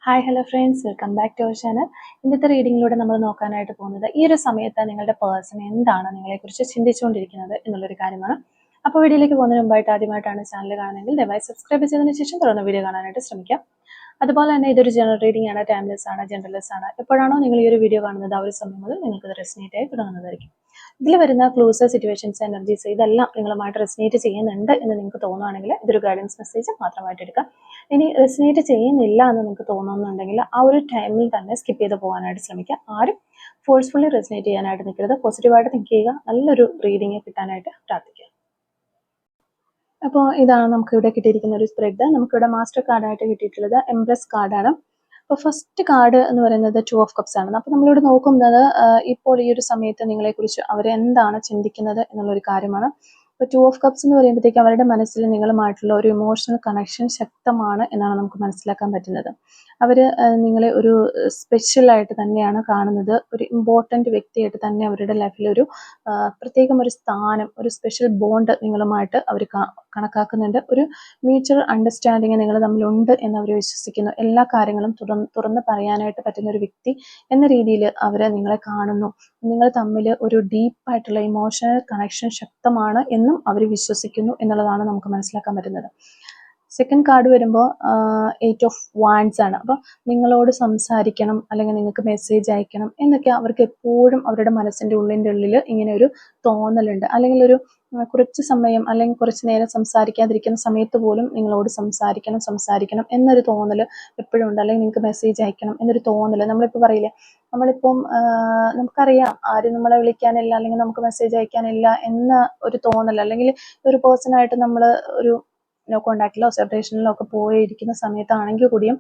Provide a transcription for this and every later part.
Hi hello friends, welcome back to our channel. ഇന്നത്തെ റീഡിങ്ങിലൂടെ നമ്മൾ നോക്കാനായിട്ട് പോകുന്നത് ഈ ഒരു സമയത്ത് നിങ്ങളുടെ പേഴ്സൺ എന്താണ് നിങ്ങളെക്കുറിച്ച് ചിന്തിച്ചുകൊണ്ടിരിക്കുന്നത് എന്നുള്ളൊരു കാര്യമാണ്. അപ്പോൾ വീഡിയോയിലേക്ക് പോകുന്നതിന് മുമ്പായിട്ട് ആദ്യമായിട്ടാണ് ചാനൽ കാണുന്നതെങ്കിൽ ദയവായി സബ്സ്ക്രൈബ് ചെയ്തതിന് ശേഷം തുടർന്ന് വീഡിയോ കാണാനായിട്ട് ശ്രമിക്കാം. അതുപോലെ തന്നെ ഇതൊരു ജനറൽ റീഡിംഗ് ആണ്, ടൈംലെസ് ആണ്, ജനറൽലെസ് ആണ്. എപ്പോഴാണോ നിങ്ങൾ ഈ ഒരു വീഡിയോ കാണുന്നത് ആ ഒരു സമയം മുതൽ നിങ്ങൾക്ക് ഇത് റെസിനേറ്റ് ആയി തുടങ്ങുന്നതായിരിക്കും. ഇതിൽ വരുന്ന ക്ലൂസ്, സിറ്റുവേഷൻസ്, എനർജീസ് ഇതെല്ലാം നിങ്ങളുമായിട്ട് റെസിനേറ്റ് ചെയ്യുന്നുണ്ട് എന്ന് നിങ്ങൾക്ക് തോന്നുകയാണെങ്കിൽ ഇതൊരു ഗൈഡൻസ് മെസ്സേജ് മാത്രമായിട്ട് എടുക്കാം. ഇനി റെസിനേറ്റ് ചെയ്യുന്നില്ല എന്ന് നിങ്ങൾക്ക് തോന്നുന്നുണ്ടെങ്കിൽ ആ ഒരു ടൈമിൽ തന്നെ സ്കിപ്പ് ചെയ്ത് പോകാനായിട്ട് ശ്രമിക്കുക. ആരും ഫോഴ്സ്ഫുള്ളി റെസിനേറ്റ് ചെയ്യാനായിട്ട് നിൽക്കരുത്. പോസിറ്റീവായിട്ട് തിങ്ക് ചെയ്യുക. നല്ലൊരു റീഡിങ് കിട്ടാനായിട്ട് പ്രാർത്ഥിക്കുക. അപ്പോൾ ഇതാണ് നമുക്കിവിടെ കിട്ടിയിരിക്കുന്ന ഒരു സ്പ്രെഡ്. നമുക്കിവിടെ മാസ്റ്റർ കാർഡായിട്ട് കിട്ടിയിട്ടുള്ളത് എംപ്രസ് കാർഡാണ്. അപ്പോൾ ഫസ്റ്റ് കാർഡ് എന്ന് പറയുന്നത് 2 ഓഫ് കപ്സ് ആണ്. അപ്പോൾ നമ്മളിവിടെ നോക്കുന്നത് ഇപ്പോൾ ഈ ഒരു സമയത്ത് നിങ്ങളെക്കുറിച്ച് അവർ എന്താണ് ചിന്തിക്കുന്നത് എന്നുള്ളൊരു കാര്യമാണ്. ഇപ്പോൾ 2 ഓഫ് കപ്സ് എന്ന് പറയുമ്പോഴത്തേക്ക് അവരുടെ മനസ്സിൽ നിങ്ങളുമായിട്ടുള്ള ഒരു ഇമോഷണൽ കണക്ഷൻ ശക്തമാണ് എന്നാണ് നമുക്ക് മനസ്സിലാക്കാൻ പറ്റുന്നത്. അവർ നിങ്ങളെ ഒരു സ്പെഷ്യലായിട്ട് തന്നെയാണ് കാണുന്നത്. ഒരു ഇമ്പോർട്ടൻറ്റ് വ്യക്തിയായിട്ട് തന്നെ അവരുടെ ലൈഫിൽ ഒരു പ്രത്യേകം ഒരു സ്ഥാനം, ഒരു സ്പെഷ്യൽ ബോണ്ട് നിങ്ങളുമായിട്ട് അവർ കണക്കാക്കുന്നുണ്ട്. ഒരു മ്യൂച്വൽ അണ്ടർസ്റ്റാൻഡിങ് നിങ്ങൾ തമ്മിലുണ്ട് എന്ന് അവർ വിശ്വസിക്കുന്നു. എല്ലാ കാര്യങ്ങളും തുറന്ന് പറയാനായിട്ട് പറ്റുന്ന ഒരു വ്യക്തി എന്ന രീതിയിൽ അവർ നിങ്ങളെ കാണുന്നു. നിങ്ങൾ തമ്മിൽ ഒരു ഡീപ്പായിട്ടുള്ള ഇമോഷണൽ കണക്ഷൻ ശക്തമാണ് എന്നും അവർ വിശ്വസിക്കുന്നു എന്നുള്ളതാണ് നമുക്ക് മനസ്സിലാക്കാൻ പറ്റുന്നത്. സെക്കൻഡ് കാർഡ് വരുമ്പോൾ 8 ഓഫ് വാൻഡ്സ് ആണ്. അപ്പോൾ നിങ്ങളോട് സംസാരിക്കണം, അല്ലെങ്കിൽ നിങ്ങൾക്ക് മെസ്സേജ് അയക്കണം എന്നൊക്കെ അവർക്ക് എപ്പോഴും അവരുടെ മനസ്സിൻ്റെ ഉള്ളിൽ ഇങ്ങനെ ഒരു തോന്നലുണ്ട്. അല്ലെങ്കിൽ ഒരു കുറച്ച് സമയം അല്ലെങ്കിൽ കുറച്ച് നേരം സംസാരിക്കാതിരിക്കുന്ന സമയത്ത് പോലും നിങ്ങളോട് സംസാരിക്കണം എന്നൊരു തോന്നൽ എപ്പോഴും ഉണ്ട്. അല്ലെങ്കിൽ നിങ്ങൾക്ക് മെസ്സേജ് അയക്കണം എന്നൊരു തോന്നൽ. നമ്മളിപ്പോൾ പറയില്ലേ, നമ്മളിപ്പം നമുക്കറിയാം ആരും നമ്മളെ വിളിക്കാനില്ല അല്ലെങ്കിൽ നമുക്ക് മെസ്സേജ് അയക്കാനില്ല എന്ന ഒരു തോന്നൽ, അല്ലെങ്കിൽ ഒരു പേഴ്സണായിട്ട് നമ്മൾ ഒരു നോ കോണ്ടാക്റ്റിലോ സെപ്പറേഷനിലോ ഒക്കെ പോയിരിക്കുന്ന സമയത്താണെങ്കിൽ കൂടിയും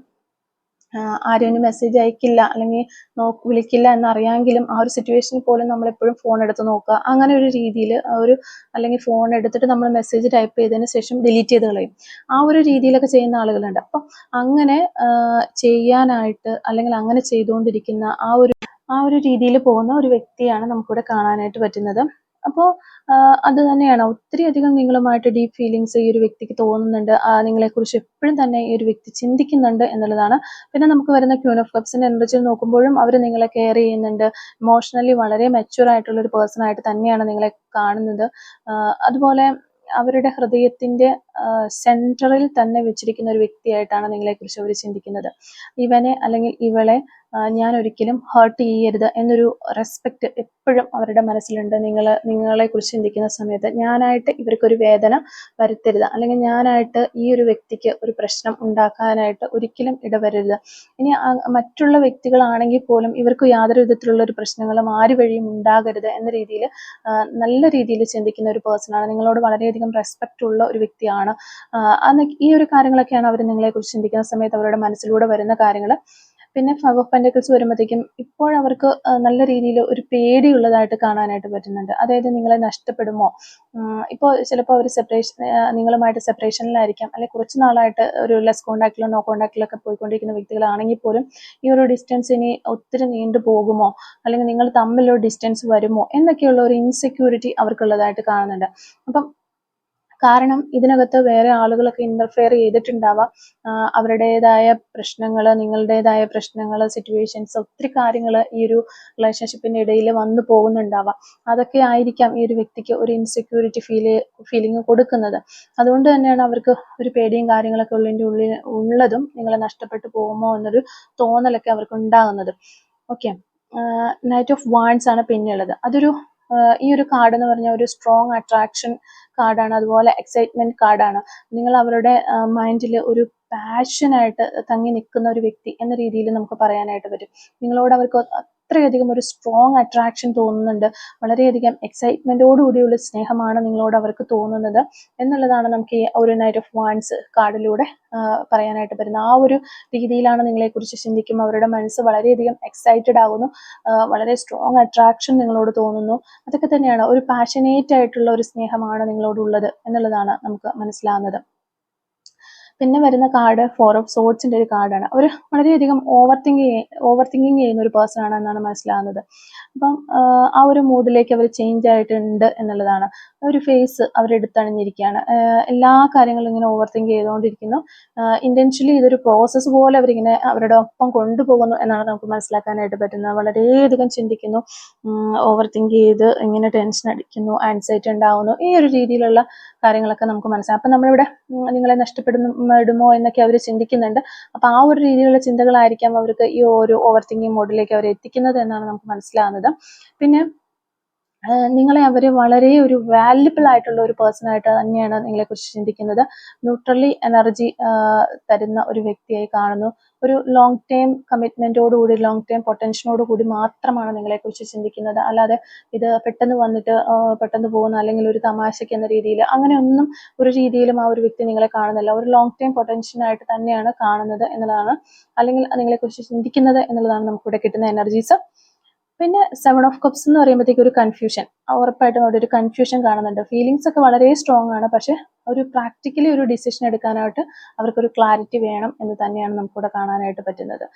ആരും മെസ്സേജ് അയക്കില്ല അല്ലെങ്കിൽ വിളിക്കില്ല എന്നറിയാമെങ്കിലും ആ ഒരു സിറ്റുവേഷനിൽ പോലും നമ്മളെപ്പോഴും ഫോൺ എടുത്ത് നോക്കുക, അങ്ങനെ ഒരു രീതിയിൽ അല്ലെങ്കിൽ ഫോൺ എടുത്തിട്ട് നമ്മൾ മെസ്സേജ് ടൈപ്പ് ചെയ്തതിന് ശേഷം ഡിലീറ്റ് ചെയ്ത് കളയും. ആ ഒരു രീതിയിലൊക്കെ ചെയ്യുന്ന ആളുകളുണ്ട്. അപ്പം അങ്ങനെ ചെയ്യാനായിട്ട് അല്ലെങ്കിൽ അങ്ങനെ ചെയ്തുകൊണ്ടിരിക്കുന്ന ആ ഒരു രീതിയിൽ പോകുന്ന ഒരു വ്യക്തിയാണ് നമുക്കിവിടെ കാണാനായിട്ട് പറ്റുന്നത്. അപ്പോൾ അത് തന്നെയാണ് ഒത്തിരി അധികം നിങ്ങളുമായിട്ട് ഡീപ്പ് ഫീലിങ്സ് ഈ ഒരു വ്യക്തിക്ക് തോന്നുന്നുണ്ട്. നിങ്ങളെക്കുറിച്ച് എപ്പോഴും തന്നെ ഈ ഒരു വ്യക്തി ചിന്തിക്കുന്നുണ്ട് എന്നുള്ളതാണ്. പിന്നെ നമുക്ക് വരുന്ന ക്യൂൻ ഓഫ് കപ്സിന്റെ എനർജി നോക്കുമ്പോഴും അവർ നിങ്ങളെ കെയർ ചെയ്യുന്നുണ്ട്. ഇമോഷണലി വളരെ മെച്യൂർ ആയിട്ടുള്ള ഒരു പേഴ്സൺ ആയിട്ട് തന്നെയാണ് നിങ്ങളെ കാണുന്നത്. അതുപോലെ അവരുടെ ഹൃദയത്തിന്റെ സെൻറ്ററിൽ തന്നെ വെച്ചിരിക്കുന്ന ഒരു വ്യക്തിയായിട്ടാണ് നിങ്ങളെക്കുറിച്ച് അവർ ചിന്തിക്കുന്നത്. ഇവനെ അല്ലെങ്കിൽ ഇവളെ ഞാൻ ഒരിക്കലും ഹേർട്ട് ചെയ്യരുത് എന്നൊരു റെസ്പെക്റ്റ് എപ്പോഴും അവരുടെ മനസ്സിലുണ്ട്. നിങ്ങളെക്കുറിച്ച് ചിന്തിക്കുന്ന സമയത്ത് ഞാനായിട്ട് ഇവർക്കൊരു വേദന വരുത്തരുത്, അല്ലെങ്കിൽ ഞാനായിട്ട് ഈ ഒരു വ്യക്തിക്ക് ഒരു പ്രശ്നം ഉണ്ടാക്കാനായിട്ട് ഒരിക്കലും ഇടവരരുത്. ഇനി മറ്റുള്ള വ്യക്തികളാണെങ്കിൽ പോലും ഇവർക്ക് യാതൊരു വിധത്തിലുള്ള ഒരു പ്രശ്നങ്ങളും ആര് വഴിയും ഉണ്ടാകരുത് എന്ന രീതിയിൽ നല്ല രീതിയിൽ ചിന്തിക്കുന്ന ഒരു പേഴ്സണാണ്. നിങ്ങളോട് വളരെയധികം റെസ്പെക്റ്റ് ഉള്ള ഒരു വ്യക്തിയാണ്. ഈ ഒരു കാര്യങ്ങളൊക്കെയാണ് അവർ നിങ്ങളെക്കുറിച്ച് ചിന്തിക്കുന്ന സമയത്ത് അവരുടെ മനസ്സിലൂടെ വരുന്ന കാര്യങ്ങൾ. പിന്നെ 5 ഓഫ് പെന്റക്കിൾസ് വരുമ്പോഴത്തേക്കും ഇപ്പോഴവർക്ക് നല്ല രീതിയിൽ ഒരു പേടിയുള്ളതായിട്ട് കാണാനായിട്ട് പറ്റുന്നുണ്ട്. അതായത് നിങ്ങളെ നഷ്ടപ്പെടുമോ, ഇപ്പോൾ ചിലപ്പോൾ അവർ നിങ്ങളുമായിട്ട് സെപ്പറേഷനിലായിരിക്കാം, അല്ലെങ്കിൽ കുറച്ച് നാളായിട്ട് ഒരു ലെസ് കോണ്ടാക്റ്റിലോ നോ കോണ്ടാക്റ്റിലൊക്കെ പോയിക്കൊണ്ടിരിക്കുന്ന വ്യക്തികളാണെങ്കിൽ പോലും ഈ ഒരു ഡിസ്റ്റൻസ് ഇനി ഒത്തിരി നീണ്ടു പോകുമോ, അല്ലെങ്കിൽ നിങ്ങൾ തമ്മിലൊരു ഡിസ്റ്റൻസ് വരുമോ എന്നൊക്കെയുള്ള ഒരു ഇൻസെക്യൂരിറ്റി അവർക്കുള്ളതായിട്ട് കാണുന്നുണ്ട്. അപ്പം കാരണം ഇതിനകത്ത് വേറെ ആളുകളൊക്കെ ഇന്റർഫെയർ ചെയ്തിട്ടുണ്ടാവാം. അവരുടേതായ പ്രശ്നങ്ങൾ, നിങ്ങളുടേതായ പ്രശ്നങ്ങൾ, സിറ്റുവേഷൻസ്, ഒത്തിരി കാര്യങ്ങൾ ഈ ഒരു റിലേഷൻഷിപ്പിൻ്റെ ഇടയിൽ വന്നു പോകുന്നുണ്ടാവാം. അതൊക്കെ ആയിരിക്കാം ഈ ഒരു വ്യക്തിക്ക് ഒരു ഇൻസെക്യൂരിറ്റി ഫീലിംഗ് കൊടുക്കുന്നത്. അതുകൊണ്ട് തന്നെയാണ് അവർക്ക് ഒരു പേടിയും കാര്യങ്ങളൊക്കെ ഉള്ളതും നിങ്ങളെ നഷ്ടപ്പെട്ടു പോകുമോ എന്നൊരു തോന്നലൊക്കെ അവർക്ക് ഉണ്ടാകുന്നത്. ഓക്കെ, നൈറ്റ് ഓഫ് വാൻഡ്സ് ആണ് പിന്നെയുള്ളത്. അതൊരു ഈ ഒരു കാർഡ് എന്ന് പറഞ്ഞാൽ ഒരു സ്ട്രോങ് അട്രാക്ഷൻ കാർഡാണ്. അതുപോലെ എക്സൈറ്റ്മെന്റ് കാർഡാണ്. നിങ്ങൾ അവരുടെ മൈൻഡിൽ ഒരു പാഷനായിട്ട് തങ്ങി നിൽക്കുന്ന ഒരു വ്യക്തി എന്ന രീതിയിൽ നമുക്ക് പറയാനായിട്ട് പറ്റും. നിങ്ങളോട് അവർക്ക് അത്രയധികം ഒരു സ്ട്രോങ് അട്രാക്ഷൻ തോന്നുന്നുണ്ട്. വളരെയധികം എക്സൈറ്റ്മെന്റോടുകൂടിയുള്ള സ്നേഹമാണ് നിങ്ങളോട് അവർക്ക് തോന്നുന്നത് എന്നുള്ളതാണ് നമുക്ക് ഈ ഒരു നൈറ്റ് ഓഫ് വാൻഡ്സ് കാർഡിലൂടെ പറയാനായിട്ട് പറ്റുന്നത്. ആ ഒരു രീതിയിലാണ് നിങ്ങളെക്കുറിച്ച് ചിന്തിക്കുമ്പോൾ അവരുടെ മനസ്സ് വളരെയധികം എക്സൈറ്റഡ് ആകുന്നു. വളരെ സ്ട്രോങ് അട്രാക്ഷൻ നിങ്ങളോട് തോന്നുന്നു. അതൊക്കെ തന്നെയാണ് ഒരു പാഷനേറ്റ് ആയിട്ടുള്ള ഒരു സ്നേഹമാണ് നിങ്ങളോടുള്ളത് എന്നുള്ളതാണ് നമുക്ക് മനസ്സിലാകുന്നത്. പിന്നെ വരുന്ന കാർഡ് 4 ഓഫ് സോർഡ്സിന്റെ ഒരു കാർഡാണ്. അവർ വളരെയധികം ഓവർ തിങ്കിങ് ചെയ്യുന്ന ഒരു പേഴ്സൺ ആണ് എന്നാണ് മനസ്സിലാകുന്നത്. അപ്പം ആ ഒരു മൂഡിലേക്ക് അവർ ചേഞ്ച് ആയിട്ടുണ്ട് എന്നുള്ളതാണ്. ഒരു ഫേസ് അവരെടുത്തണിഞ്ഞിരിക്കുകയാണ്. എല്ലാ കാര്യങ്ങളും ഇങ്ങനെ ഓവർ തിങ്ക് ചെയ്തുകൊണ്ടിരിക്കുന്നു. ഇന്റൻഷ്യലി ഇതൊരു പ്രോസസ്സ് പോലെ അവരിങ്ങനെ അവരുടെ ഒപ്പം കൊണ്ടുപോകുന്നു എന്നാണ് നമുക്ക് മനസ്സിലാക്കാനായിട്ട് പറ്റുന്നത്. വളരെയധികം ചിന്തിക്കുന്നു, ഓവർ തിങ്ക് ചെയ്ത് ഇങ്ങനെ ടെൻഷൻ അടിക്കുന്നു, ആൻസൈറ്റി ഉണ്ടാവുന്നു, ഈ ഒരു രീതിയിലുള്ള കാര്യങ്ങളൊക്കെ നമുക്ക് മനസ്സിലാക്കാം. അപ്പം നമ്മളിവിടെ നിങ്ങളെ നഷ്ടപ്പെടുമോ എന്നൊക്കെ അവർ ചിന്തിക്കുന്നുണ്ട്. അപ്പം ആ ഒരു രീതിയിലുള്ള ചിന്തകളായിരിക്കാം അവർക്ക് ഈ ഒരു ഓവർ തിങ്കിങ് മോഡിലേക്ക് അവർ എത്തിക്കുന്നത് എന്നാണ് നമുക്ക് മനസ്സിലാകുന്നത്. പിന്നെ നിങ്ങളെ അവർ വളരെ ഒരു വാല്യുബിൾ ആയിട്ടുള്ള ഒരു പേഴ്സൺ ആയിട്ട് തന്നെയാണ് നിങ്ങളെക്കുറിച്ച് ചിന്തിക്കുന്നത്. ന്യൂട്രലി എനർജി തരുന്ന ഒരു വ്യക്തിയായി കാണുന്നു. ഒരു ലോങ് ടേം കമ്മിറ്റ്മെന്റോടുകൂടി, ലോങ് ടേം പൊട്ടൻഷ്യനോട് കൂടി മാത്രമാണ് നിങ്ങളെക്കുറിച്ച് ചിന്തിക്കുന്നത്. അല്ലാതെ ഇത് പെട്ടെന്ന് വന്നിട്ട് പെട്ടെന്ന് പോകുന്ന, അല്ലെങ്കിൽ ഒരു തമാശയ്ക്ക് എന്ന രീതിയിൽ അങ്ങനെയൊന്നും ഒരു രീതിയിലും ആ ഒരു വ്യക്തി നിങ്ങളെ കാണുന്നില്ല. ഒരു ലോങ് ടേം പൊട്ടൻഷ്യനായിട്ട് തന്നെയാണ് കാണുന്നത് എന്നുള്ളതാണ്, അല്ലെങ്കിൽ നിങ്ങളെക്കുറിച്ച് ചിന്തിക്കുന്നത് എന്നുള്ളതാണ് നമുക്കിവിടെ കിട്ടുന്ന എനർജീസ്. പിന്നെ 7 ഓഫ് കപ്സ് എന്ന് പറയുമ്പോഴത്തേക്ക് ഒരു കൺഫ്യൂഷൻ, ഉറപ്പായിട്ടും അവിടെ ഒരു കൺഫ്യൂഷൻ കാണുന്നുണ്ട്. ഫീലിങ്സ് ഒക്കെ വളരെ സ്ട്രോങ് ആണ്, പക്ഷെ ഒരു പ്രാക്ടിക്കലി ഒരു ഡിസിഷൻ എടുക്കാനായിട്ട് അവർക്കൊരു ക്ലാരിറ്റി വേണം എന്ന് തന്നെയാണ് നമുക്കിവിടെ കാണാനായിട്ട് പറ്റുന്നത്.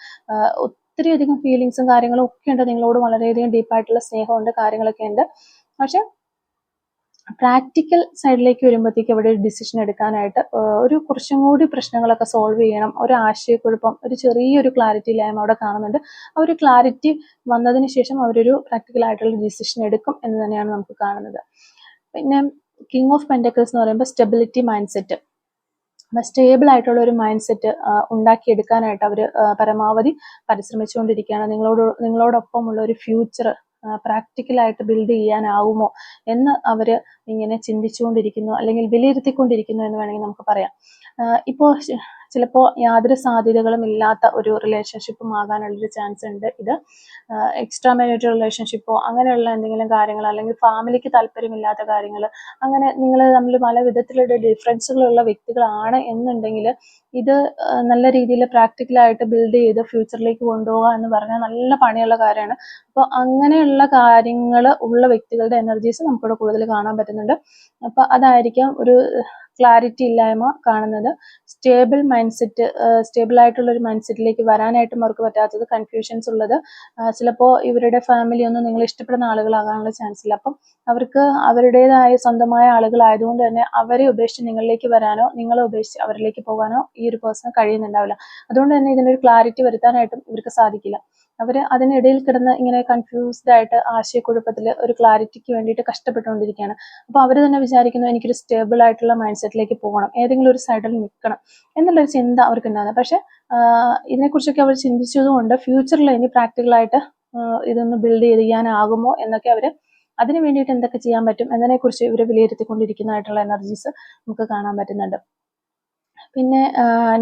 ഒത്തിരിയധികം ഫീലിങ്സും കാര്യങ്ങളും ഒക്കെ ഉണ്ട്, നിങ്ങളോട് വളരെയധികം ഡീപ്പായിട്ടുള്ള സ്നേഹമുണ്ട്, കാര്യങ്ങളൊക്കെ ഉണ്ട്. പക്ഷെ പ്രാക്ടിക്കൽ സൈഡിലേക്ക് വരുമ്പോഴത്തേക്ക് അവിടെ ഒരു ഡിസിഷൻ എടുക്കാനായിട്ട് ഒരു കുറച്ചും കൂടി പ്രശ്നങ്ങളൊക്കെ സോൾവ് ചെയ്യണം. ഒരു ആശയക്കുഴപ്പം, ഒരു ചെറിയൊരു ക്ലാരിറ്റി ഇല്ലായ്മ അവിടെ കാണുന്നുണ്ട്. ആ ഒരു ക്ലാരിറ്റി വന്നതിന് ശേഷം അവരൊരു പ്രാക്ടിക്കൽ ആയിട്ടുള്ള ഡിസിഷൻ എടുക്കും എന്ന് തന്നെയാണ് നമുക്ക് കാണുന്നത്. പിന്നെ കിങ് ഓഫ് പെന്റക്കിൾസ് എന്ന് പറയുമ്പോൾ സ്റ്റെബിലിറ്റി മൈൻഡ് സെറ്റ്, സ്റ്റേബിൾ ആയിട്ടുള്ള ഒരു മൈൻഡ് സെറ്റ് ഉണ്ടാക്കിയെടുക്കാനായിട്ട് അവർ പരമാവധി പരിശ്രമിച്ചുകൊണ്ടിരിക്കുകയാണ്. നിങ്ങളോടൊപ്പമുള്ള ഒരു ഫ്യൂച്ചർ പ്രാക്ടിക്കലായിട്ട് ബിൽഡ് ചെയ്യാനാവുമോ എന്ന് അവർ ഇങ്ങനെ ചിന്തിച്ചുകൊണ്ടിരിക്കുന്നു, അല്ലെങ്കിൽ വിലയിരുത്തിക്കൊണ്ടിരിക്കുന്നു എന്ന് വേണമെങ്കിൽ നമുക്ക് പറയാം. ഇപ്പോൾ ചിലപ്പോൾ യാതൊരു സാധ്യതകളും ഇല്ലാത്ത ഒരു റിലേഷൻഷിപ്പും ആകാനുള്ളൊരു ചാൻസ് ഉണ്ട് ഇത്. എക്സ്ട്രാ മാരിറ്റൽ റിലേഷൻഷിപ്പോ അങ്ങനെയുള്ള എന്തെങ്കിലും കാര്യങ്ങൾ, അല്ലെങ്കിൽ ഫാമിലിക്ക് താല്പര്യമില്ലാത്ത കാര്യങ്ങൾ, അങ്ങനെ നിങ്ങൾ തമ്മിൽ പല വിധത്തിലുള്ള ഡിഫറൻസുകളുള്ള വ്യക്തികളാണ് എന്നുണ്ടെങ്കിൽ ഇത് നല്ല രീതിയിൽ പ്രാക്ടിക്കലായിട്ട് ബിൽഡ് ചെയ്ത് ഫ്യൂച്ചറിലേക്ക് കൊണ്ടുപോകുക എന്ന് പറഞ്ഞാൽ നല്ല പണിയുള്ള കാര്യമാണ്. അപ്പോൾ അങ്ങനെയുള്ള കാര്യങ്ങൾ ഉള്ള വ്യക്തികളുടെ എനർജീസ് നമുക്കിവിടെ കൂടുതൽ കാണാൻ പറ്റുന്നുണ്ട്. അപ്പോൾ അതായിരിക്കാം ഒരു ക്ലാരിറ്റി ഇല്ലായ്മ കാണുന്നത്. സ്റ്റേബിൾ മൈൻഡ് സെറ്റ്, സ്റ്റേബിൾ ആയിട്ടുള്ള ഒരു മൈൻഡ് സെറ്റിലേക്ക് വരാനായിട്ടും അവർക്ക് പറ്റാത്തത്, കൺഫ്യൂഷൻസ് ഉള്ളത്. ചിലപ്പോൾ ഇവരുടെ ഫാമിലി ഒന്നും നിങ്ങൾ ഇഷ്ടപ്പെടുന്ന ആളുകളാകാനുള്ള ചാൻസ് ഇല്ല. അപ്പം അവർക്ക് അവരുടേതായ സ്വന്തമായ ആളുകളായതുകൊണ്ട് തന്നെ അവരെ ഉപേക്ഷിച്ച് നിങ്ങളിലേക്ക് വരാനോ നിങ്ങളെ ഉപേക്ഷിച്ച് അവരിലേക്ക് പോകാനോ ഈ ഒരു പേഴ്സണ് കഴിയുന്നുണ്ടാവില്ല. അതുകൊണ്ട് തന്നെ ഇതിനൊരു ക്ലാരിറ്റി വരുത്താനായിട്ടും ഇവർക്ക് സാധിക്കില്ല. അവർ അതിനിടയിൽ കിടന്ന് ഇങ്ങനെ കൺഫ്യൂസ്ഡ് ആയിട്ട് ആശയക്കുഴപ്പത്തിൽ ഒരു ക്ലാരിറ്റിക്ക് വേണ്ടിയിട്ട് കഷ്ടപ്പെട്ടുകൊണ്ടിരിക്കുകയാണ്. അപ്പോൾ അവർ തന്നെ വിചാരിക്കുന്നു എനിക്കൊരു സ്റ്റേബിൾ ആയിട്ടുള്ള മൈൻഡ് സെറ്റിലേക്ക് പോകണം, ഏതെങ്കിലും ഒരു സൈഡിൽ നിൽക്കണം എന്നുള്ളൊരു ചിന്ത അവർക്ക് ഉണ്ടാകുന്നത്. പക്ഷെ ഇതിനെക്കുറിച്ചൊക്കെ അവർ ചിന്തിച്ചതുകൊണ്ട് ഫ്യൂച്ചറിൽ ഇനി പ്രാക്ടിക്കലായിട്ട് ഇതൊന്ന് ബിൽഡ് ചെയ്യാനാകുമോ എന്നൊക്കെ അവർ അതിന് വേണ്ടിയിട്ട് എന്തൊക്കെ ചെയ്യാൻ പറ്റും എന്നതിനെക്കുറിച്ച് ഇവർ വിലയിരുത്തിക്കൊണ്ടിരിക്കുന്നതായിട്ടുള്ള എനർജീസ് നമുക്ക് കാണാൻ പറ്റുന്നുണ്ട്. പിന്നെ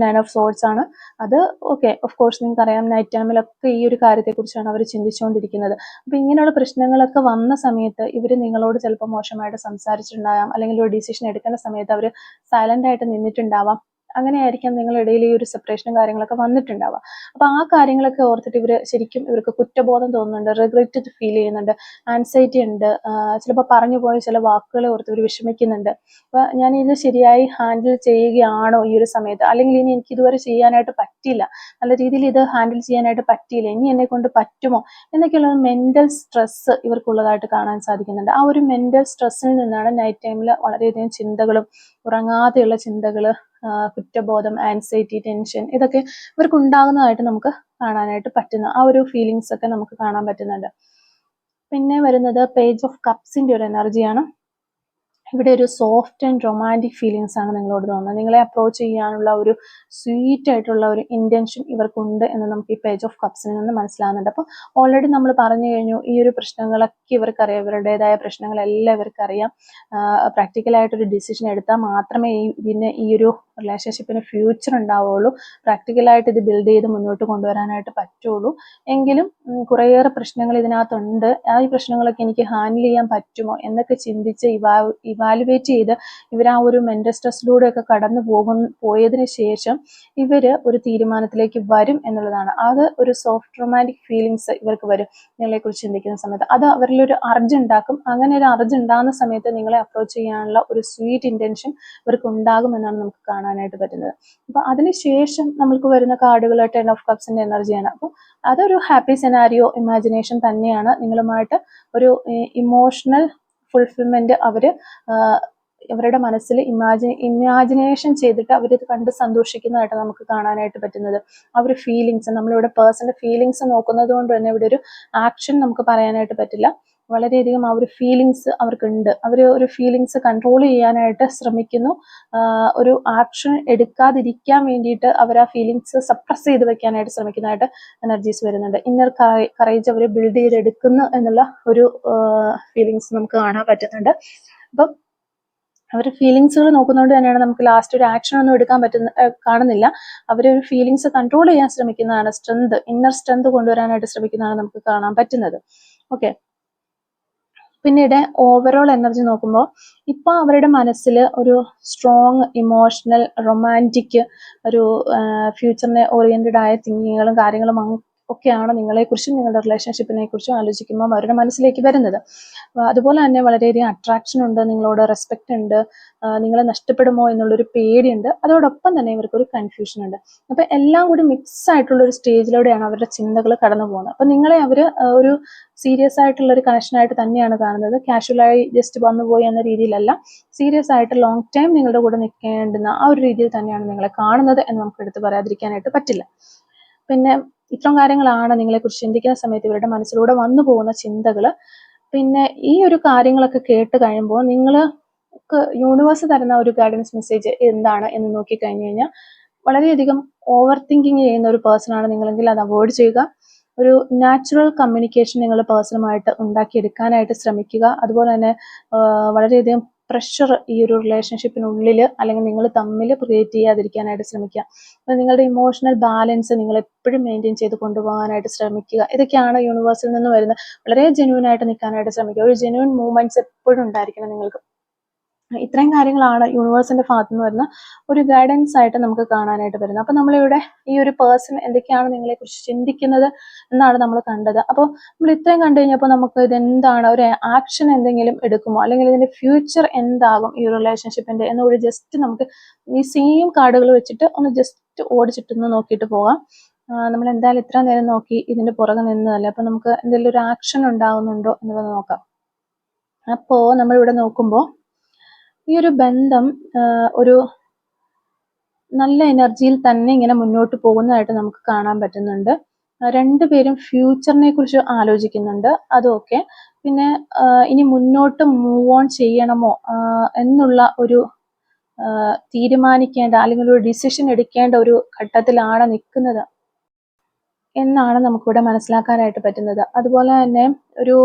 9 ഓഫ് സോർഡ്സ് ആണ്. അത് ഓക്കെ, ഓഫ് കോഴ്സ് നിങ്ങൾക്കറിയാം, നൈറ്റ് ടൈമിലൊക്കെ ഈ ഒരു കാര്യത്തെക്കുറിച്ചാണ് അവർ ചിന്തിച്ചുകൊണ്ടിരിക്കുന്നത്. അപ്പോൾ ഇങ്ങനെയുള്ള പ്രശ്നങ്ങളൊക്കെ വന്ന സമയത്ത് ഇവർ നിങ്ങളോട് ചിലപ്പോൾ മോശമായിട്ട് സംസാരിച്ചിട്ടുണ്ടാകാം, അല്ലെങ്കിൽ ഒരു ഡിസിഷൻ എടുക്കുന്ന സമയത്ത് അവർ സൈലന്റ് ആയിട്ട് നിന്നിട്ടുണ്ടാവാം. അങ്ങനെയായിരിക്കാം നിങ്ങളിടയിൽ ഈ ഒരു സെപ്പറേഷനും കാര്യങ്ങളൊക്കെ വന്നിട്ടുണ്ടാവുക. അപ്പോൾ ആ കാര്യങ്ങളൊക്കെ ഓർത്തിട്ട് ഇവർ ശരിക്കും ഇവർക്ക് കുറ്റബോധം തോന്നുന്നുണ്ട്, റിഗ്രറ്റ് ഫീൽ ചെയ്യുന്നുണ്ട്, ആൻസൈറ്റി ഉണ്ട്, ചിലപ്പോൾ പറഞ്ഞു പോയ ചില വാക്കുകളെ ഓർത്ത് ഇവർ വിഷമിക്കുന്നുണ്ട്. അപ്പോൾ ഞാൻ ഇത് ശരിയായി ഹാൻഡിൽ ചെയ്യുകയാണോ ഈ ഒരു സമയത്ത്, അല്ലെങ്കിൽ ഇനി എനിക്ക് ഇതുവരെ ചെയ്യാനായിട്ട് പറ്റില്ല, നല്ല രീതിയിൽ ഇത് ഹാൻഡിൽ ചെയ്യാനായിട്ട് പറ്റിയില്ല, ഇനി എന്നെ കൊണ്ട് പറ്റുമോ എന്നൊക്കെയുള്ള മെന്റൽ സ്ട്രെസ് ഇവർക്കുള്ളതായിട്ട് കാണാൻ സാധിക്കുന്നുണ്ട്. ആ ഒരു മെന്റൽ സ്ട്രെസ്സിൽ നിന്നാണ് നൈറ്റ് ടൈമിൽ വളരെയധികം ചിന്തകളും, ഉറങ്ങാതെയുള്ള ചിന്തകൾ, കുറ്റബോധം, ആൻസൈറ്റി, ടെൻഷൻ, ഇതൊക്കെ ഇവർക്ക് ഉണ്ടാകുന്നതായിട്ട് നമുക്ക് കാണാനായിട്ട് പറ്റുന്ന ആ ഒരു ഫീലിങ്സ് ഒക്കെ നമുക്ക് കാണാൻ പറ്റുന്നുണ്ട്. പിന്നെ വരുന്നത് പേജ് ഓഫ് കപ്സിന്റെ ഒരു എനർജിയാണ്. ഇവിടെ ഒരു സോഫ്റ്റ് ആൻഡ് റൊമാൻറ്റിക് ഫീലിങ്സ് ആണ് നിങ്ങളോട് തോന്നുന്നത്. നിങ്ങളെ അപ്രോച്ച് ചെയ്യാനുള്ള ഒരു സ്വീറ്റ് ആയിട്ടുള്ള ഒരു ഇന്റൻഷൻ ഇവർക്കുണ്ട് എന്ന് നമുക്ക് ഈ പേജ് ഓഫ് കപ്സിൽ നിന്ന് മനസ്സിലാകുന്നുണ്ട്. അപ്പോൾ ഓൾറെഡി നമ്മൾ പറഞ്ഞു കഴിഞ്ഞു, ഈ ഒരു പ്രശ്നങ്ങളൊക്കെ ഇവർക്കറിയാം, ഇവരുടേതായ പ്രശ്നങ്ങളെല്ലാം ഇവർക്കറിയാം. പ്രാക്ടിക്കലായിട്ടൊരു ഡിസിഷൻ എടുത്താൽ മാത്രമേ ഇതിന് ഈ ഒരു റിലേഷൻഷിപ്പിന് ഫ്യൂച്ചർ ഉണ്ടാവുള്ളൂ, പ്രാക്ടിക്കലായിട്ട് ഇത് ബിൽഡ് ചെയ്ത് മുന്നോട്ട് കൊണ്ടുവരാനായിട്ട് പറ്റുള്ളൂ. എങ്കിലും കുറേയേറെ പ്രശ്നങ്ങൾ ഇതിനകത്തുണ്ട്. ഈ പ്രശ്നങ്ങളൊക്കെ എനിക്ക് ഹാൻഡിൽ ചെയ്യാൻ പറ്റുമോ എന്നൊക്കെ ചിന്തിച്ച് ഇവാലുവേറ്റ് ചെയ്ത് ഇവർ ആ ഒരു മെന്റൽ സ്ട്രെസ്സിലൂടെയൊക്കെ കടന്നു പോയതിനു ശേഷം ഇവർ ഒരു തീരുമാനത്തിലേക്ക് വരും എന്നുള്ളതാണ്. അത് ഒരു സോഫ്റ്റ് റൊമാൻറ്റിക് ഫീലിങ്സ് ഇവർക്ക് വരും നിങ്ങളെക്കുറിച്ച് ചിന്തിക്കുന്ന സമയത്ത്. അത് അവരിലൊരു അർജ് ഉണ്ടാക്കും. അങ്ങനെ ഒരു അർജ് ഉണ്ടാകുന്ന സമയത്ത് നിങ്ങളെ അപ്രോച്ച് ചെയ്യാനുള്ള ഒരു സ്വീറ്റ് ഇന്റൻഷൻ ഇവർക്ക് ഉണ്ടാകുമെന്നാണ് നമുക്ക് കാണാനായിട്ട് പറ്റുന്നത്. അപ്പോൾ അതിനുശേഷം നമുക്ക് വരുന്ന കാർഡുകൾ 10 ഓഫ് കപ്സിന്റെ എനർജിയാണ്. അപ്പോൾ അതൊരു ഹാപ്പി സെനാരിയോ, ഇമാജിനേഷൻ തന്നെയാണ്. നിങ്ങളുമായിട്ട് ഒരു ഇമോഷണൽ ഫുൾഫിൽമെന്റ് അവരുടെ മനസ്സിൽ ഇമാജിനേഷൻ ചെയ്തിട്ട് അവരിത് കണ്ട് സന്തോഷിക്കുന്നതായിട്ട് നമുക്ക് കാണാനായിട്ട് പറ്റുന്നത്. ആ ഒരു ഫീലിങ്സ്, നമ്മളിവിടെ പേഴ്സന്റെ ഫീലിങ്സ് നോക്കുന്നത് കൊണ്ട് തന്നെ ഇവിടെ ഒരു ആക്ഷൻ നമുക്ക് പറയാനായിട്ട് പറ്റില്ല. വളരെയധികം ആ ഒരു ഫീലിങ്സ് അവർക്കുണ്ട്. അവർ ഒരു ഫീലിങ്സ് കൺട്രോൾ ചെയ്യാനായിട്ട് ശ്രമിക്കുന്നു. ഒരു ആക്ഷൻ എടുക്കാതിരിക്കാൻ വേണ്ടിയിട്ട് അവർ ആ ഫീലിങ്സ് സപ്രസ് ചെയ്ത് വെക്കാനായിട്ട് ശ്രമിക്കുന്നതായിട്ട് എനർജീസ് വരുന്നുണ്ട്. ഇന്നർ കറേജ് അവർ ബിൽഡ് ചെയ്തെടുക്കുന്നു എന്നുള്ള ഒരു ഫീലിങ്സ് നമുക്ക് കാണാൻ പറ്റുന്നുണ്ട്. അപ്പം അവർ ഫീലിങ്സുകൾ നോക്കുന്നതുകൊണ്ട് തന്നെയാണ് നമുക്ക് ലാസ്റ്റ് ഒരു ആക്ഷൻ ഒന്നും എടുക്കാൻ കാണുന്നില്ല. അവരൊരു ഫീലിങ്സ് കൺട്രോൾ ചെയ്യാൻ ശ്രമിക്കുന്നതാണ്, സ്ട്രെങ്ത്, ഇന്നർ സ്ട്രെങ്ത് കൊണ്ടുവരാനായിട്ട് ശ്രമിക്കുന്നതാണ് നമുക്ക് കാണാൻ പറ്റുന്നത്. ഓക്കെ, പിന്നീട് ഓവറോൾ എനർജി നോക്കുമ്പോൾ ഇപ്പൊ അവരുടെ മനസ്സിൽ ഒരു സ്ട്രോങ് ഇമോഷണൽ റൊമാൻറ്റിക് ഒരു ഫ്യൂച്ചറിനെ ഓറിയന്റഡ് ആയ തിങ്കിങ്ങുകളും കാര്യങ്ങളും ഒക്കെയാണ് നിങ്ങളെക്കുറിച്ചും നിങ്ങളുടെ റിലേഷൻഷിപ്പിനെ കുറിച്ചും ആലോചിക്കുമ്പോൾ അവരുടെ മനസ്സിലേക്ക് വരുന്നത്. അതുപോലെ തന്നെ വളരെയധികം അട്രാക്ഷൻ ഉണ്ട്, നിങ്ങളോട് റെസ്പെക്റ്റ് ഉണ്ട്, നിങ്ങളെ നഷ്ടപ്പെടുമോ എന്നുള്ളൊരു പേടിയുണ്ട്. അതോടൊപ്പം തന്നെ ഇവർക്കൊരു കൺഫ്യൂഷൻ ഉണ്ട്. അപ്പൊ എല്ലാം കൂടി മിക്സ് ആയിട്ടുള്ള ഒരു സ്റ്റേജിലൂടെയാണ് അവരുടെ ചിന്തകൾ കടന്നു പോകുന്നത്. അപ്പൊ നിങ്ങളെ അവർ ഒരു സീരിയസ് ആയിട്ടുള്ള ഒരു കണക്ഷനായിട്ട് തന്നെയാണ് കാണുന്നത്. കാഷ്വലായി ജസ്റ്റ് വന്നുപോയി എന്ന രീതിയിലല്ല, സീരിയസ് ആയിട്ട് ലോങ് ടൈം നിങ്ങളുടെ കൂടെ നിൽക്കേണ്ടുന്ന ആ ഒരു രീതിയിൽ തന്നെയാണ് നിങ്ങളെ കാണുന്നത് എന്ന് നമുക്ക് എടുത്ത് പറയാതിരിക്കാനായിട്ട് പറ്റില്ല. പിന്നെ ഇത്തരം കാര്യങ്ങളാണ് നിങ്ങളെക്കുറിച്ച് ചിന്തിക്കുന്ന സമയത്ത് ഇവരുടെ മനസ്സിലൂടെ വന്നു പോകുന്ന ചിന്തകൾ. പിന്നെ ഈ ഒരു കാര്യങ്ങളൊക്കെ കേട്ട് കഴിയുമ്പോൾ നിങ്ങൾക്ക് യൂണിവേഴ്സ് തരുന്ന ഒരു ഗൈഡൻസ് മെസ്സേജ് എന്താണ് എന്ന് നോക്കിക്കഴിഞ്ഞു കഴിഞ്ഞാൽ, വളരെയധികം ഓവർ തിങ്കിങ് ചെയ്യുന്ന ഒരു പേഴ്സൺ ആണ് നിങ്ങളെങ്കിൽ അത് അവോയ്ഡ് ചെയ്യുക. ഒരു നാച്ചുറൽ കമ്മ്യൂണിക്കേഷൻ നിങ്ങൾ പേഴ്സണുമായിട്ട് ഉണ്ടാക്കിയെടുക്കാനായിട്ട് ശ്രമിക്കുക. അതുപോലെ തന്നെ വളരെയധികം പ്രഷർ ഈ ഒരു റിലേഷൻഷിപ്പിനുള്ളിൽ അല്ലെങ്കിൽ നിങ്ങൾ തമ്മിൽ ക്രിയേറ്റ് ചെയ്യാതിരിക്കാനായിട്ട് ശ്രമിക്കുക. നിങ്ങളുടെ ഇമോഷണൽ ബാലൻസ് നിങ്ങൾ എപ്പോഴും മെയിൻറ്റെയിൻ ചെയ്ത് കൊണ്ടുപോകാനായിട്ട് ശ്രമിക്കുക. ഇതൊക്കെയാണ് യൂണിവേഴ്സിൽ നിന്ന് വരുന്നത്. വളരെ ജെന്യൂൻ ആയിട്ട് നിൽക്കാനായിട്ട് ശ്രമിക്കുക. ഒരു ജെന്യൂൻ മൂവ്മെന്റ്സ് എപ്പോഴും ഉണ്ടായിരിക്കണം നിങ്ങൾക്ക്. ഇത്രയും കാര്യങ്ങളാണ് യൂണിവേഴ്സിന്റെ ഭാഗത്തു നിന്ന് വരുന്ന ഒരു ഗൈഡൻസ് ആയിട്ട് നമുക്ക് കാണാനായിട്ട് വരുന്നത്. അപ്പൊ നമ്മളിവിടെ ഈ ഒരു പേഴ്സൺ എന്തൊക്കെയാണ് നിങ്ങളെ കുറിച്ച് ചിന്തിക്കുന്നത് എന്നാണ് നമ്മൾ കണ്ടത്. അപ്പോൾ നമ്മൾ ഇത്രയും കണ്ടു കഴിഞ്ഞപ്പോൾ നമുക്ക് ഇതെന്താണ്, ഒരു ആക്ഷൻ എന്തെങ്കിലും എടുക്കുമോ, അല്ലെങ്കിൽ ഇതിന്റെ ഫ്യൂച്ചർ എന്താകും ഈ റിലേഷൻഷിപ്പിന്റെ എന്നൊരു ജസ്റ്റ് നമുക്ക് ഈ സെയിം കാർഡുകൾ വെച്ചിട്ട് ഒന്ന് ജസ്റ്റ് ഓടിച്ചിട്ടൊന്ന് നോക്കിയിട്ട് പോകാം. നമ്മൾ എന്തായാലും ഇത്ര നേരം നോക്കി ഇതിന്റെ പുറകെ നിന്നതല്ലേ, അപ്പൊ നമുക്ക് എന്തെങ്കിലും ഒരു ആക്ഷൻ ഉണ്ടാകുന്നുണ്ടോ എന്നുള്ളത് നോക്കാം. അപ്പോ നമ്മളിവിടെ നോക്കുമ്പോൾ ഈ ഒരു ബന്ധം ഒരു നല്ല എനർജിയിൽ തന്നെ ഇങ്ങനെ മുന്നോട്ട് പോകുന്നതായിട്ട് നമുക്ക് കാണാൻ പറ്റുന്നുണ്ട്. രണ്ടുപേരും ഫ്യൂച്ചറിനെ കുറിച്ച് ആലോചിക്കുന്നുണ്ട്, അതൊക്കെ. പിന്നെ ഇനി മുന്നോട്ട് മൂവ് ഓൺ ചെയ്യണമോ എന്നുള്ള ഒരു തീരുമാനിക്കേണ്ട അല്ലെങ്കിൽ ഒരു ഡിസിഷൻ എടുക്കേണ്ട ഒരു ഘട്ടത്തിലാണ് നിൽക്കുന്നത് എന്നാണ് നമുക്കിവിടെ മനസ്സിലാക്കാനായിട്ട് പറ്റുന്നത്. അതുപോലെ തന്നെ ഒരു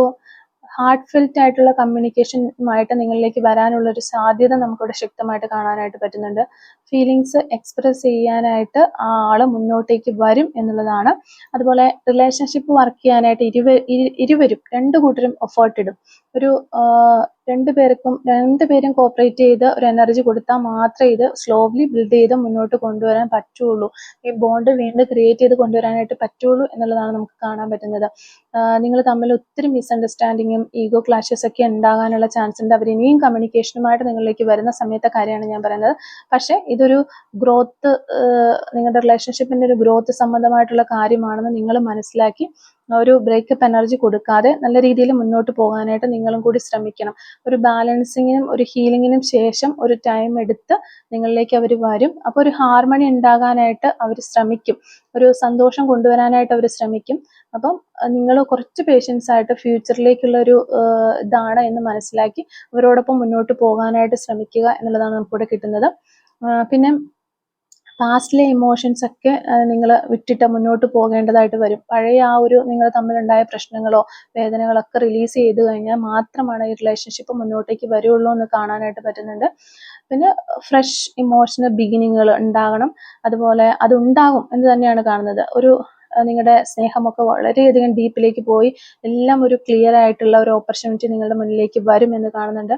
ഹാർട്ട് ഫെൽറ്റ് ആയിട്ടുള്ള കമ്മ്യൂണിക്കേഷനുമായിട്ട് നിങ്ങളിലേക്ക് വരാനുള്ള ഒരു സാധ്യത നമുക്കിവിടെ ശക്തമായിട്ട് കാണാനായിട്ട് പറ്റുന്നുണ്ട്. ഫീലിങ്സ് എക്സ്പ്രസ് ചെയ്യാനായിട്ട് ആ ആള് മുന്നോട്ടേക്ക് വരും എന്നുള്ളതാണ്. അതുപോലെ റിലേഷൻഷിപ്പ് വർക്ക് ചെയ്യാനായിട്ട് ഇരുവരും രണ്ടു കൂട്ടരും എഫേർട്ട് ഇടും. ഒരു രണ്ടുപേരും കോപ്പറേറ്റ് ചെയ്ത് ഒരു എനർജി കൊടുത്താൽ മാത്രമേ ഇത് സ്ലോലി ബിൽഡ് ചെയ്ത് മുന്നോട്ട് കൊണ്ടുവരാൻ പറ്റുള്ളൂ. ഈ ബോണ്ട് വീണ്ടും ക്രിയേറ്റ് ചെയ്ത് കൊണ്ടുവരാനായിട്ട് പറ്റുള്ളൂ എന്നുള്ളതാണ് നമുക്ക് കാണാൻ പറ്റുന്നത്. നിങ്ങൾ തമ്മിൽ ഒത്തിരി മിസ്അണ്ടർസ്റ്റാൻഡിങ്ങും ഈഗോ ക്ലാഷസ് ഒക്കെ ഉണ്ടാകാനുള്ള ചാൻസ് ഉണ്ട്. അവർ ഇനിയും കമ്മ്യൂണിക്കേഷനുമായിട്ട് നിങ്ങളിലേക്ക് വരുന്ന സമയത്തെ കാര്യമാണ് ഞാൻ പറയുന്നത്. പക്ഷെ ഇതൊരു ഗ്രോത്ത്, നിങ്ങളുടെ റിലേഷൻഷിപ്പിന്റെ ഒരു ഗ്രോത്ത് സംബന്ധമായിട്ടുള്ള കാര്യമാണെന്ന് നിങ്ങൾ മനസ്സിലാക്കി ഒരു ബ്രേക്കപ്പ് എനർജി കൊടുക്കാതെ നല്ല രീതിയിൽ മുന്നോട്ട് പോകാനായിട്ട് നിങ്ങളും കൂടി ശ്രമിക്കണം. ഒരു ബാലൻസിങ്ങിനും ഒരു ഹീലിങ്ങിനും ശേഷം ഒരു ടൈം എടുത്ത് നിങ്ങളിലേക്ക് അവർ വരും. അപ്പോൾ ഒരു ഹാർമണി ഉണ്ടാകാനായിട്ട് അവർ ശ്രമിക്കും, ഒരു സന്തോഷം കൊണ്ടുവരാനായിട്ട് അവർ ശ്രമിക്കും. അപ്പം നിങ്ങൾ കുറച്ച് പേഷ്യൻസ് ആയിട്ട് ഫ്യൂച്ചറിലേക്കുള്ള ഒരു ഇതാണ് എന്ന് മനസ്സിലാക്കി അവരോടൊപ്പം മുന്നോട്ട് പോകാനായിട്ട് ശ്രമിക്കുക എന്നുള്ളതാണ് നമുക്കിവിടെ കിട്ടുന്നത്. പിന്നെ പാസ്റ്റിലെ ഇമോഷൻസ് ഒക്കെ നിങ്ങൾ വിട്ടിട്ട് മുന്നോട്ട് പോകേണ്ടതായിട്ട് വരും. പഴയ ആ ഒരു നിങ്ങൾ തമ്മിലുണ്ടായ പ്രശ്നങ്ങളോ വേദനകളൊക്കെ റിലീസ് ചെയ്ത് കഴിഞ്ഞാൽ മാത്രമാണ് ഈ റിലേഷൻഷിപ്പ് മുന്നോട്ടേക്ക് വരുള്ളൂ എന്ന് കാണാനായിട്ട് പറ്റുന്നുണ്ട്. പിന്നെ ഫ്രഷ് ഇമോഷണൽ ബിഗിനിങ്ങുകൾ ഉണ്ടാകണം. അതുപോലെ അതുണ്ടാകും എന്ന് തന്നെയാണ് കാണുന്നത്. ഒരു നിങ്ങളുടെ സ്നേഹമൊക്കെ വളരെയധികം ഡീപ്പിലേക്ക് പോയി എല്ലാം ഒരു ക്ലിയർ ആയിട്ടുള്ള ഒരു ഓപ്പർച്യൂണിറ്റി നിങ്ങളുടെ മുന്നിലേക്ക് വരും എന്ന് കാണുന്നുണ്ട്.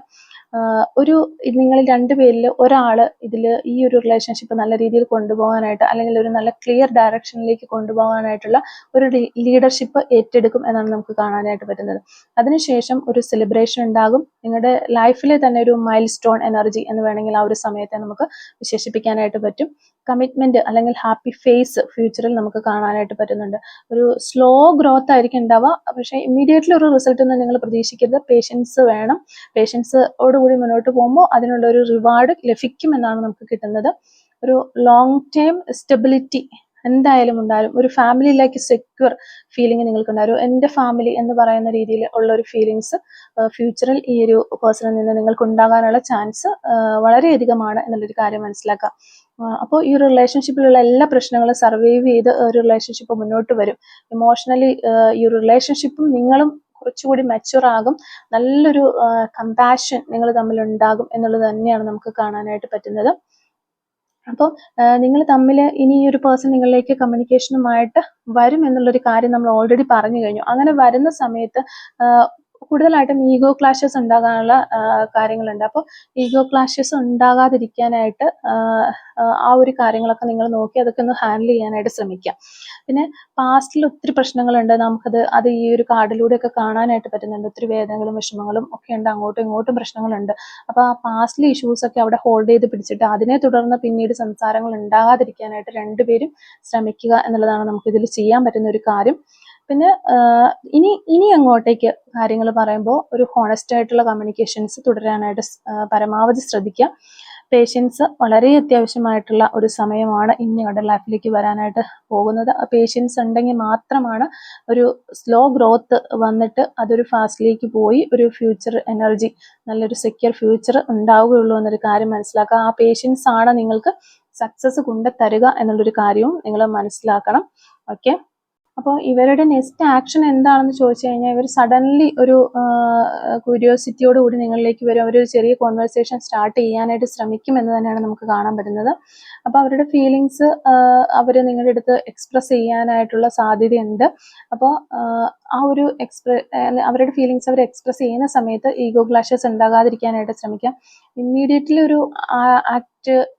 ഒരു നിങ്ങൾ രണ്ടുപേരിൽ ഒരാൾ ഇതിൽ ഈ ഒരു റിലേഷൻഷിപ്പ് നല്ല രീതിയിൽ കൊണ്ടുപോകാനായിട്ട് അല്ലെങ്കിൽ ഒരു നല്ല ക്ലിയർ ഡയറക്ഷനിലേക്ക് കൊണ്ടുപോകാനായിട്ടുള്ള ഒരു ലീഡർഷിപ്പ് ഏറ്റെടുക്കും എന്നാണ് നമുക്ക് കാണാനായിട്ട് പറ്റുന്നത്. അതിനുശേഷം ഒരു സെലിബ്രേഷൻ ഉണ്ടാകും. നിങ്ങളുടെ ലൈഫിലെ തന്നെ ഒരു മൈൽ സ്റ്റോൺ എനർജി എന്ന് വേണമെങ്കിൽ ആ ഒരു സമയത്തെ നമുക്ക് വിശേഷിപ്പിക്കാനായിട്ട് പറ്റും. കമ്മിറ്റ്മെന്റ് അല്ലെങ്കിൽ ഹാപ്പി ഫേസ് ഫ്യൂച്ചറിൽ നമുക്ക് കാണാനായിട്ട് പറ്റുന്നുണ്ട്. ഒരു സ്ലോ ഗ്രോത്ത് ആയിരിക്കും ഉണ്ടാവുക, പക്ഷേ ഇമ്മീഡിയറ്റ്ലി ഒരു റിസൾട്ട് ഒന്നും നിങ്ങൾ പ്രതീക്ഷിക്കരുത്. പേഷ്യൻസ് വേണം. പേഷ്യൻസോടുകൂടി മുന്നോട്ട് പോകുമ്പോൾ അതിനുള്ള ഒരു റിവാർഡ് ലഭിക്കും എന്നാണ് നമുക്ക് കിട്ടുന്നത്. ഒരു ലോങ് ടേം സ്റ്റെബിലിറ്റി എന്തായാലും ഉണ്ടാകും. ഒരു ഫാമിലിയിലേക്ക് സെക്യൂർ ഫീലിംഗ് നിങ്ങൾക്ക് ഉണ്ടാകും. എൻ്റെ ഫാമിലി എന്ന് പറയുന്ന രീതിയിൽ ഉള്ള ഒരു ഫീലിങ്സ് ഫ്യൂച്ചറിൽ ഈ ഒരു പേഴ്സണിൽ നിന്ന് നിങ്ങൾക്ക് ഉണ്ടാകാനുള്ള ചാൻസ് വളരെയധികമാണ് എന്നുള്ളൊരു കാര്യം മനസ്സിലാക്കാം. അപ്പോൾ ഈ റിലേഷൻഷിപ്പിലുള്ള എല്ലാ പ്രശ്നങ്ങളും സർവൈവ് ചെയ്ത് ഒരു റിലേഷൻഷിപ്പ് മുന്നോട്ട് വരും. ഇമോഷണലി ഈ ഒരു റിലേഷൻഷിപ്പും നിങ്ങളും കുറച്ചുകൂടി മെച്യൂർ ആകും. നല്ലൊരു കമ്പാഷൻ നിങ്ങൾ തമ്മിൽ ഉണ്ടാകും എന്നുള്ളത് തന്നെയാണ് നമുക്ക് കാണാനായിട്ട് പറ്റുന്നത്. അപ്പോൾ നിങ്ങൾ തമ്മിൽ ഇനി ഈ ഒരു പേഴ്സൺ നിങ്ങളിലേക്ക് കമ്മ്യൂണിക്കേഷനുമായിട്ട് വരും എന്നുള്ളൊരു കാര്യം നമ്മൾ ഓൾറെഡി പറഞ്ഞു കഴിഞ്ഞു. അങ്ങനെ വരുന്ന സമയത്ത് കൂടുതലായിട്ടും ഈഗോ ക്ലാഷസ് ഉണ്ടാകാനുള്ള കാര്യങ്ങളുണ്ട്. അപ്പോൾ ഈഗോ ക്ലാഷസ് ഉണ്ടാകാതിരിക്കാനായിട്ട് ആ ഒരു കാര്യങ്ങളൊക്കെ നിങ്ങൾ നോക്കി അതൊക്കെ ഒന്ന് ഹാൻഡിൽ ചെയ്യാനായിട്ട് ശ്രമിക്കാം. പിന്നെ പാസ്റ്റിൽ ഒത്തിരി പ്രശ്നങ്ങളുണ്ട്. അത് ഈ ഒരു കാർഡിലൂടെയൊക്കെ കാണാനായിട്ട് പറ്റുന്നുണ്ട്. ഒത്തിരി വേദനകളും വിഷമങ്ങളും ഒക്കെ ഉണ്ട്. അങ്ങോട്ടും ഇങ്ങോട്ടും പ്രശ്നങ്ങളുണ്ട്. അപ്പോൾ ആ പാസ്റ്റിലെ ഇഷ്യൂസ് ഒക്കെ അവിടെ ഹോൾഡ് ചെയ്ത് പിടിച്ചിട്ട് അതിനെ തുടർന്ന് പിന്നീട് സംസാരങ്ങൾ ഉണ്ടാകാതിരിക്കാനായിട്ട് രണ്ടുപേരും ശ്രമിക്കുക എന്നുള്ളതാണ് നമുക്കിതിൽ ചെയ്യാൻ പറ്റുന്ന ഒരു കാര്യം. പിന്നെ ഇനി അങ്ങോട്ടേക്ക് കാര്യങ്ങൾ പറയുമ്പോൾ ഒരു ഹോണസ്റ്റ് ആയിട്ടുള്ള കമ്മ്യൂണിക്കേഷൻസ് തുടരാനായിട്ട് പരമാവധി ശ്രദ്ധിക്കുക. പേഷ്യൻസ് വളരെ അത്യാവശ്യമായിട്ടുള്ള ഒരു സമയമാണ് ഇനി നിങ്ങളുടെ ലൈഫിലേക്ക് വരാനായിട്ട് പോകുന്നത്. പേഷ്യൻസ് ഉണ്ടെങ്കിൽ മാത്രമാണ് ഒരു സ്ലോ ഗ്രോത്ത് വന്നിട്ട് അതൊരു ഫാസ്റ്റിലേക്ക് പോയി ഒരു ഫ്യൂച്ചർ എനർജി, നല്ലൊരു സെക്യൂർ ഫ്യൂച്ചർ ഉണ്ടാവുകയുള്ളൂ എന്നൊരു കാര്യം മനസ്സിലാക്കുക. ആ പേഷ്യൻസ് ആണ് നിങ്ങൾക്ക് സക്സസ് കൊണ്ടുതരിക എന്നുള്ളൊരു കാര്യവും നിങ്ങൾ മനസ്സിലാക്കണം. ഓക്കെ, അപ്പോൾ ഇവരുടെ നെക്സ്റ്റ് ആക്ഷൻ എന്താണെന്ന് ചോദിച്ചു കഴിഞ്ഞാൽ ഇവർ സഡൻലി ഒരു ക്യൂരിയോസിറ്റിയോട് കൂടി നിങ്ങളിലേക്ക് വരും. അവരൊരു ചെറിയ കോൺവെർസേഷൻ സ്റ്റാർട്ട് ചെയ്യാനായിട്ട് ശ്രമിക്കും എന്ന് തന്നെയാണ് നമുക്ക് കാണാൻ പറ്റുന്നത്. അപ്പോൾ അവരുടെ ഫീലിങ്സ് അവർ നിങ്ങളുടെ അടുത്ത് എക്സ്പ്രസ് ചെയ്യാനായിട്ടുള്ള സാധ്യതയുണ്ട്. അപ്പോൾ ആ ഒരു അവരുടെ ഫീലിങ്സ് അവർ എക്സ്പ്രസ് ചെയ്യുന്ന സമയത്ത് ഈഗോ ക്ലാഷസ് ഉണ്ടാകാതിരിക്കാനായിട്ട് ശ്രമിക്കാം. ഇമ്മീഡിയറ്റ്ലി ഒരു